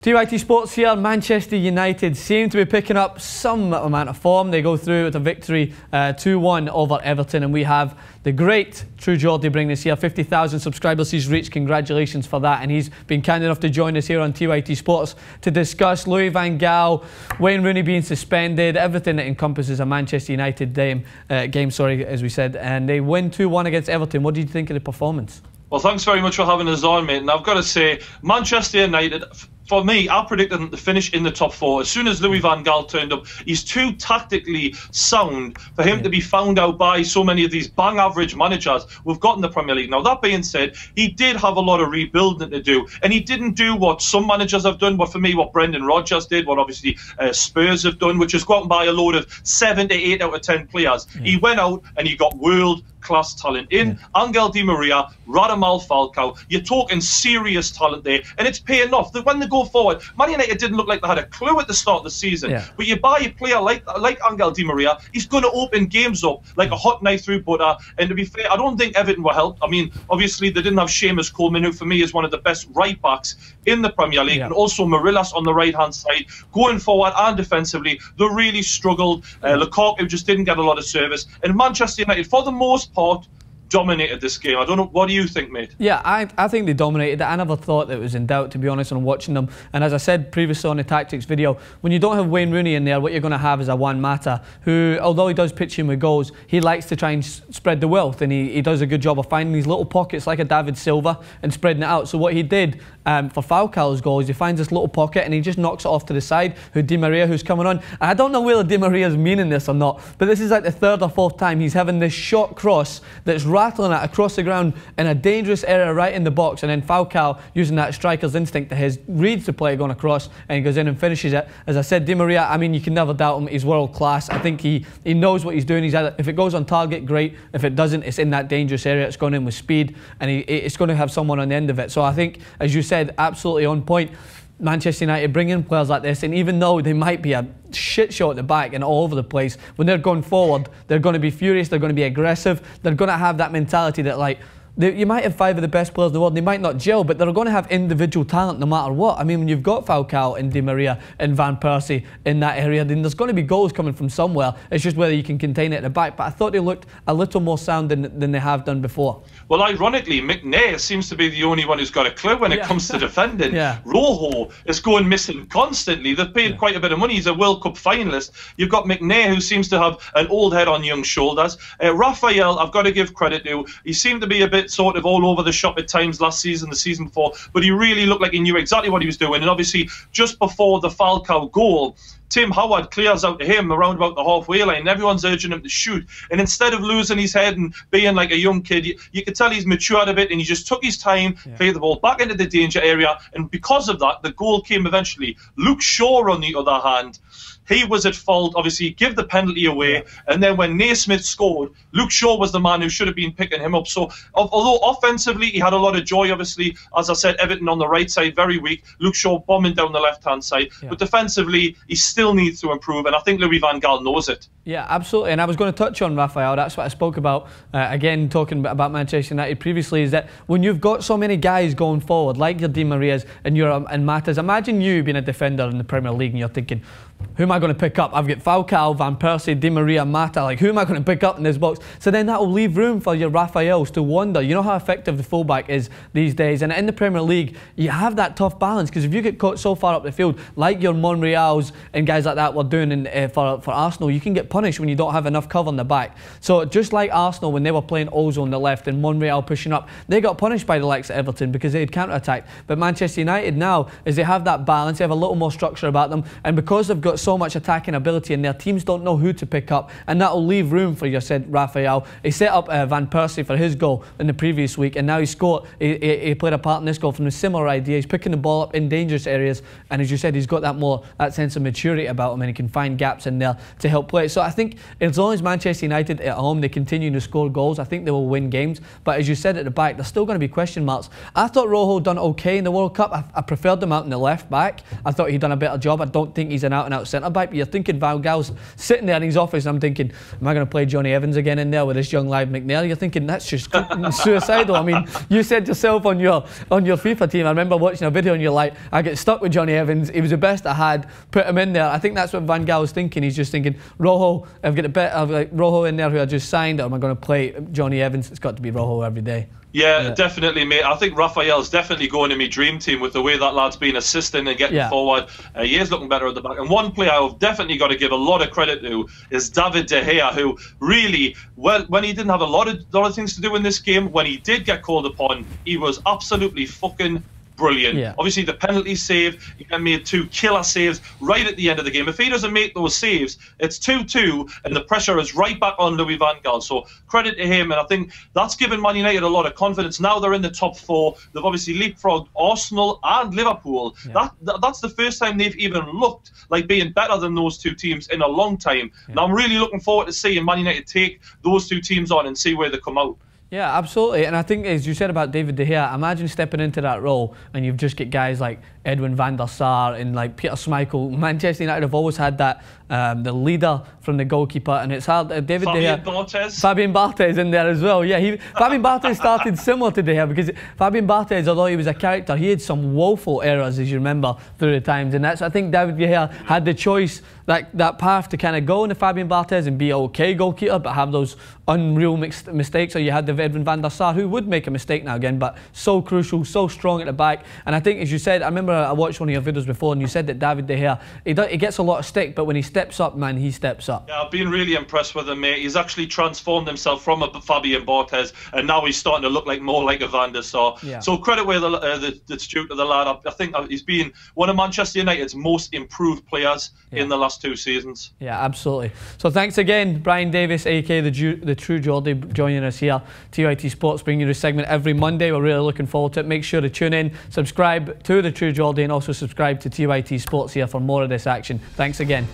TYTSports here. Manchester United seem to be picking up some amount of form. They go through with a victory 2-1 over Everton, and we have the great True GEORDIE bringing us here. 50,000 subscribers he's reached. Congratulations for that. And he's been kind enough to join us here on TYTSports to discuss Louis Van Gaal, Wayne Rooney being suspended, everything that encompasses a Manchester United game, as we said. And they win 2-1 against Everton. What did you think of the performance? Well, thanks very much for having us on, mate. And I've got to say, Manchester United, for me, I predicted them to finish in the top four. As soon as Louis Van Gaal turned up, he's too tactically sound for him to be found out by so many of these bang average managers we've got in the Premier League. Now, that being said, he did have a lot of rebuilding to do, and he didn't do what some managers have done, but for me, what Brendan Rodgers did, what obviously Spurs have done, which is go out and buy a load of 7 to 8 out of 10 players. He went out and he got world-class talent in Angel Di Maria, Radamel Falcao. You're talking serious talent there, and it's paying off. When they go forward, Man United didn't look like they had a clue at the start of the season. But you buy a player like Angel Di Maria, he's going to open games up like a hot knife through butter. And to be fair, I don't think Everton were helped. I mean, obviously they didn't have Seamus Coleman, who for me is one of the best right backs in the Premier League, and also Morillas on the right hand side. Going forward and defensively, they really struggled. Lukaku just didn't get a lot of service, and Manchester United, for the most part, dominated this game. I don't know, what do you think, mate? Yeah, I think they dominated it. I never thought that it was in doubt, to be honest, on watching them. And as I said previously on the tactics video, when you don't have Wayne Rooney in there, what you're going to have is a Juan Mata, who, although he does pitch in with goals, he likes to try and spread the wealth, and he does a good job of finding these little pockets like a David Silva and spreading it out. So what he did for Falcao's goal is he finds this little pocket and he just knocks it off to the side, who Di Maria, who's coming on. And I don't know whether Di Maria's meaning this or not, but this is like the third or fourth time he's having this short cross that's rattling it across the ground in a dangerous area right in the box, and then Falcao, using that striker's instinct to his, reads the play going across and he goes in and finishes it. As I said, Di Maria, I mean, you can never doubt him. He's world class. I think he knows what he's doing. He's either, if it goes on target, great. If it doesn't, it's in that dangerous area. It's going in with speed, and it's going to have someone on the end of it. So I think, as you said, absolutely on point. Manchester United bring in players like this, and even though they might be a shit show at the back and all over the place, when they're going forward, they're going to be furious, they're going to be aggressive, they're going to have that mentality that, like, you might have 5 of the best players in the world, they might not gel, but they're going to have individual talent no matter what. I mean, when you've got Falcao and Di Maria and Van Persie in that area, then there's going to be goals coming from somewhere. It's just whether you can contain it at the back. But I thought they looked a little more sound than they have done before. Well, ironically, McNair seems to be the only one who's got a clue when it comes to defending. Rojo is going missing constantly. They've paid quite a bit of money. He's a World Cup finalist. You've got McNair, who seems to have an old head on young shoulders. Raphael, I've got to give credit to. He seemed to be a bit sort of all over the shop at times last season, the season before, but he really looked like he knew exactly what he was doing. And obviously, just before the Falcao goal, Tim Howard clears out to him around about the halfway line, and everyone's urging him to shoot. And instead of losing his head and being like a young kid, you could tell he's matured a bit, and he just took his time, played the ball back into the danger area, and because of that, the goal came eventually. Luke Shaw, on the other hand, he was at fault, obviously, give the penalty away, and then when Naismith scored, Luke Shaw was the man who should have been picking him up. So, although offensively he had a lot of joy, obviously, as I said, Everton on the right side, very weak, Luke Shaw bombing down the left-hand side, but defensively, he still needs to improve, and I think Louis Van Gaal knows it. Yeah, absolutely, and I was going to touch on Raphael. That's what I spoke about, again, talking about Manchester United previously, is that when you've got so many guys going forward, like your Di Marias and your Matas, imagine you being a defender in the Premier League and you're thinking, who am I going to pick up? I've got Falcao, Van Persie, Di Maria, Mata. Like, who am I going to pick up in this box? So then that will leave room for your Raphaels to wander. You know how effective the fullback is these days. And in the Premier League, you have that tough balance, because if you get caught so far up the field, like your Monreals and guys like that were doing for Arsenal, you can get punished when you don't have enough cover in the back. So just like Arsenal, when they were playing Ozil on the left and Monreal pushing up, they got punished by the likes of Everton because they had counter-attacked. But Manchester United now, is they have that balance, they have a little more structure about them, and because they've got so much attacking ability and their teams don't know who to pick up, and that will leave room for, you said, Raphael. He set up Van Persie for his goal in the previous week, and now he scored. He played a part in this goal from a similar idea. He's picking the ball up in dangerous areas, and as you said, he's got that sense of maturity about him, and he can find gaps in there to help play. So I think as long as Manchester United at home, they continue to score goals, I think they will win games. But as you said at the back, there's still going to be question marks. I thought Rojo done okay in the World Cup. I preferred him out in the left back. I thought he'd done a better job. I don't think he's an out-and-out centre-back. But you're thinking Van Gaal's sitting there in his office, and I'm thinking, am I going to play Johnny Evans again in there with this young lad McNair? You're thinking, that's just suicidal. I mean, you said yourself on your FIFA team, I remember watching a video and you're like, I get stuck with Johnny Evans. He was the best I had. Put him in there. I think that's what Van Gaal was thinking. He's just thinking, Rojo, I've got a bit of like Rojo in there who I just signed, or am I going to play Johnny Evans? It's got to be Rojo every day. Yeah, definitely, mate. I think Raphael's definitely going to my dream team with the way that lad's been assisting and getting forward. He is looking better at the back. And one player I've definitely got to give a lot of credit to is David De Gea, who really, well, when he didn't have a lot of things to do in this game, when he did get called upon, he was absolutely fucking brilliant. Yeah. Obviously, the penalty save, he made 2 killer saves right at the end of the game. If he doesn't make those saves, it's 2-2, and the pressure is right back on Louis Van Gaal. So credit to him, and I think that's given Man United a lot of confidence. Now they're in the top 4. They've obviously leapfrogged Arsenal and Liverpool. Yeah. That's the first time they've even looked like being better than those 2 teams in a long time. Yeah. And I'm really looking forward to seeing Man United take those 2 teams on and see where they come out. Yeah, absolutely. And I think, as you said about David De Gea, imagine stepping into that role and you've just got guys like Edwin van der Sar and like Peter Schmeichel. Manchester United have always had that, the leader from the goalkeeper, and it's hard. David De Gea, Fabian Barthez in there as well. Yeah, Fabian Barthez started similar to De Gea, because Fabian Barthez, although he was a character, he had some woeful errors, as you remember, through the times. And that's, I think David De Gea had the choice, that path to kind of go into Fabian Barthez and be an okay goalkeeper, but have those unreal mistakes. Or you had the Edwin van der Sar, who would make a mistake now again, but so crucial, so strong at the back. And I think, as you said, I remember I watched one of your videos before, and you said that David De Gea, he gets a lot of stick, but when he steps up, man, he steps up. Yeah, I've been really impressed with him, mate. He's actually transformed himself from a Fabian Barthez, and now he's starting to look like more like a Van der Sar. Yeah. So credit where that's due to the lad. I think he's been one of Manchester United's most improved players in the last 2 seasons. Yeah, absolutely. So thanks again, Brian Davis, aka the True Geordie, joining us here. TYTSports bringing you this segment every Monday. We're really looking forward to it. Make sure to tune in, subscribe to the True Geordie, and also subscribe to TYTSports here for more of this action. Thanks again.